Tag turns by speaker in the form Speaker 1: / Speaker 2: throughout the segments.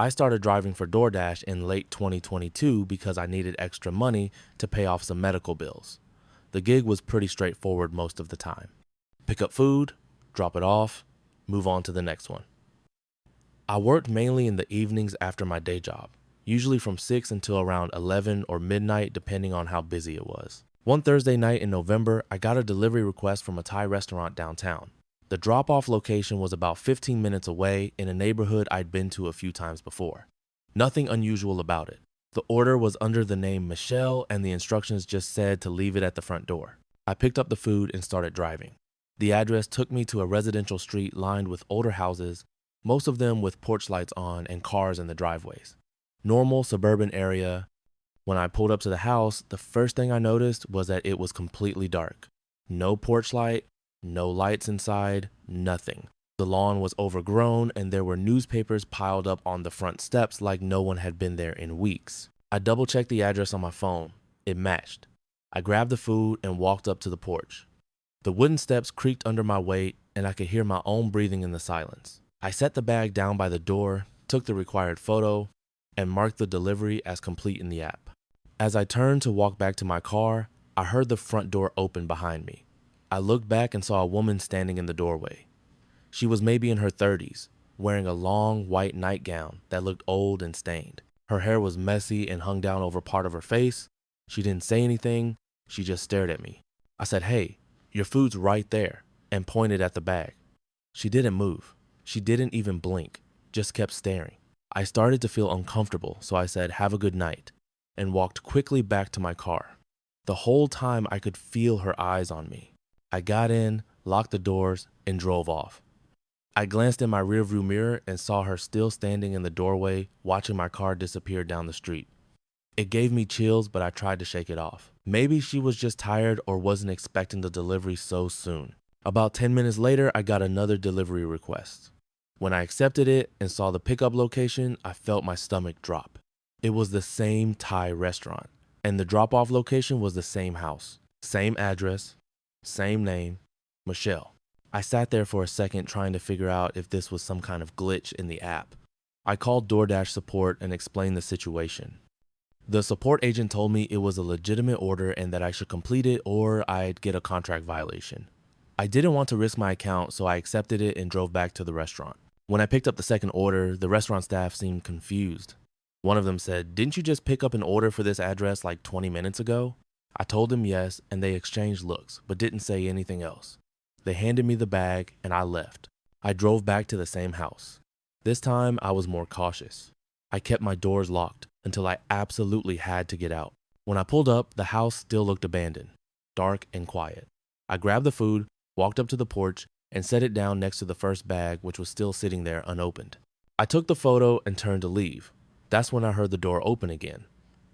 Speaker 1: I started driving for DoorDash in late 2022 because I needed extra money to pay off some medical bills. The gig was pretty straightforward most of the time. Pick up food, drop it off, move on to the next one. I worked mainly in the evenings after my day job, usually from 6 until around 11 or midnight depending on how busy it was. One Thursday night in November, I got a delivery request from a Thai restaurant downtown. The drop-off location was about 15 minutes away in a neighborhood I'd been to a few times before. Nothing unusual about it. The order was under the name Michelle and the instructions just said to leave it at the front door. I picked up the food and started driving. The address took me to a residential street lined with older houses, most of them with porch lights on and cars in the driveways. Normal suburban area. When I pulled up to the house, the first thing I noticed was that it was completely dark. No porch light, no lights inside, nothing. The lawn was overgrown and there were newspapers piled up on the front steps like no one had been there in weeks. I double-checked the address on my phone. It matched. I grabbed the food and walked up to the porch. The wooden steps creaked under my weight and I could hear my own breathing in the silence. I set the bag down by the door, took the required photo, and marked the delivery as complete in the app. As I turned to walk back to my car, I heard the front door open behind me. I looked back and saw a woman standing in the doorway. She was maybe in her 30s, wearing a long white nightgown that looked old and stained. Her hair was messy and hung down over part of her face. She didn't say anything, she just stared at me. I said, "Hey, your food's right there," and pointed at the bag. She didn't move. She didn't even blink, just kept staring. I started to feel uncomfortable, so I said, "Have a good night," and walked quickly back to my car. The whole time I could feel her eyes on me. I got in, locked the doors, and drove off. I glanced in my rearview mirror and saw her still standing in the doorway, watching my car disappear down the street. It gave me chills, but I tried to shake it off. Maybe she was just tired or wasn't expecting the delivery so soon. About 10 minutes later, I got another delivery request. When I accepted it and saw the pickup location, I felt my stomach drop. It was the same Thai restaurant, and the drop-off location was the same house, same address, same name, Michelle. I sat there for a second trying to figure out if this was some kind of glitch in the app. I called DoorDash support and explained the situation. The support agent told me it was a legitimate order and that I should complete it or I'd get a contract violation. I didn't want to risk my account, so I accepted it and drove back to the restaurant. When I picked up the second order, the restaurant staff seemed confused. One of them said, "Didn't you just pick up an order for this address like 20 minutes ago?" I told them yes, and they exchanged looks, but didn't say anything else. They handed me the bag, and I left. I drove back to the same house. This time, I was more cautious. I kept my doors locked until I absolutely had to get out. When I pulled up, the house still looked abandoned, dark and quiet. I grabbed the food, walked up to the porch, and set it down next to the first bag, which was still sitting there unopened. I took the photo and turned to leave. That's when I heard the door open again.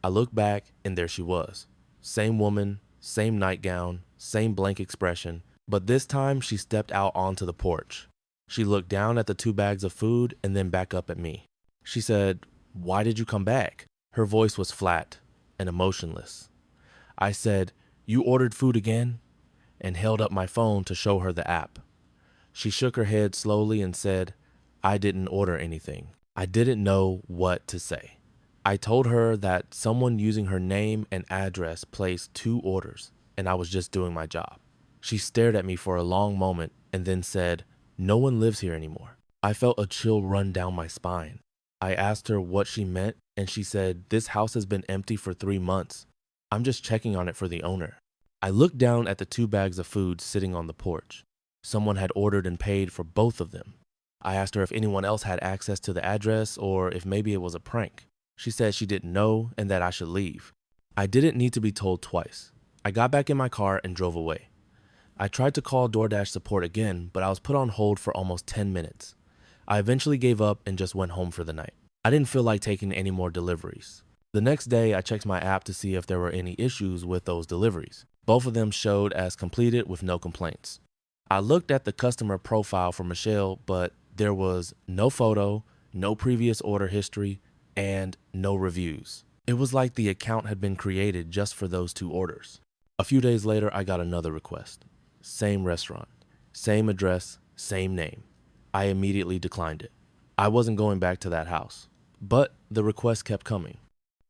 Speaker 1: I looked back, and there she was. Same woman, same nightgown, same blank expression, but this time she stepped out onto the porch. She looked down at the 2 bags of food and then back up at me. She said, "Why did you come back?" Her voice was flat and emotionless. I said, "You ordered food again?" and held up my phone to show her the app. She shook her head slowly and said, "I didn't order anything." I didn't know what to say. I told her that someone using her name and address placed 2 orders, and I was just doing my job. She stared at me for a long moment and then said, "No one lives here anymore." I felt a chill run down my spine. I asked her what she meant, and she said, "This house has been empty for 3 months. I'm just checking on it for the owner." I looked down at the 2 bags of food sitting on the porch. Someone had ordered and paid for both of them. I asked her if anyone else had access to the address or if maybe it was a prank. She said she didn't know and that I should leave. I didn't need to be told twice. I got back in my car and drove away. I tried to call DoorDash support again, but I was put on hold for almost 10 minutes. I eventually gave up and just went home for the night. I didn't feel like taking any more deliveries. The next day, I checked my app to see if there were any issues with those deliveries. Both of them showed as completed with no complaints. I looked at the customer profile for Michelle, but there was no photo, no previous order history, and no reviews. It was like the account had been created just for those 2 orders. A few days later, I got another request. Same restaurant, same address, same name. I immediately declined it. I wasn't going back to that house. But the requests kept coming.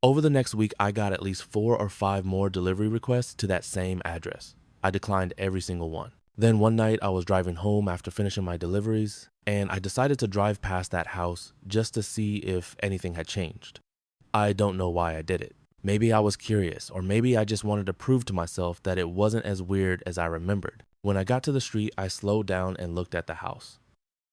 Speaker 1: Over the next week, I got at least 4 or 5 more delivery requests to that same address. I declined every single one. Then one night I was driving home after finishing my deliveries, and I decided to drive past that house just to see if anything had changed. I don't know why I did it. Maybe I was curious, or maybe I just wanted to prove to myself that it wasn't as weird as I remembered. When I got to the street, I slowed down and looked at the house.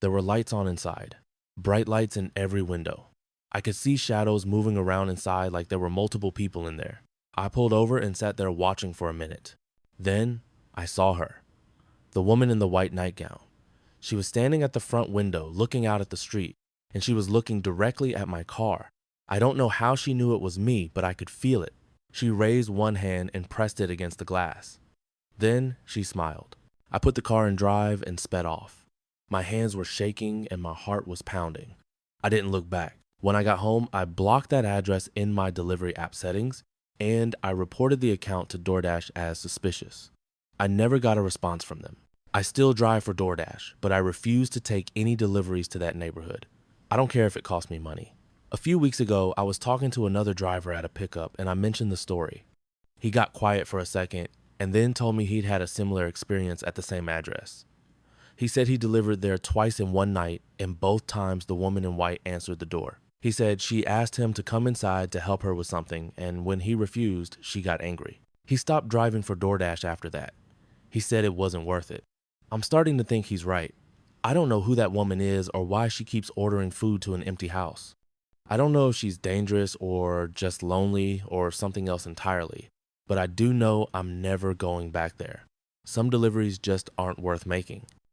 Speaker 1: There were lights on inside, bright lights in every window. I could see shadows moving around inside like there were multiple people in there. I pulled over and sat there watching for a minute. Then I saw her, the woman in the white nightgown. She was standing at the front window looking out at the street, and she was looking directly at my car. I don't know how she knew it was me, but I could feel it. She raised one hand and pressed it against the glass. Then she smiled. I put the car in drive and sped off. My hands were shaking and my heart was pounding. I didn't look back. When I got home, I blocked that address in my delivery app settings, and I reported the account to DoorDash as suspicious. I never got a response from them. I still drive for DoorDash, but I refuse to take any deliveries to that neighborhood. I don't care if it costs me money. A few weeks ago, I was talking to another driver at a pickup, and I mentioned the story. He got quiet for a second and then told me he'd had a similar experience at the same address. He said he delivered there twice in one night, and both times the woman in white answered the door. He said she asked him to come inside to help her with something, and when he refused, she got angry. He stopped driving for DoorDash after that. He said it wasn't worth it. I'm starting to think he's right. I don't know who that woman is or why she keeps ordering food to an empty house. I don't know if she's dangerous or just lonely or something else entirely, but I do know I'm never going back there. Some deliveries just aren't worth making.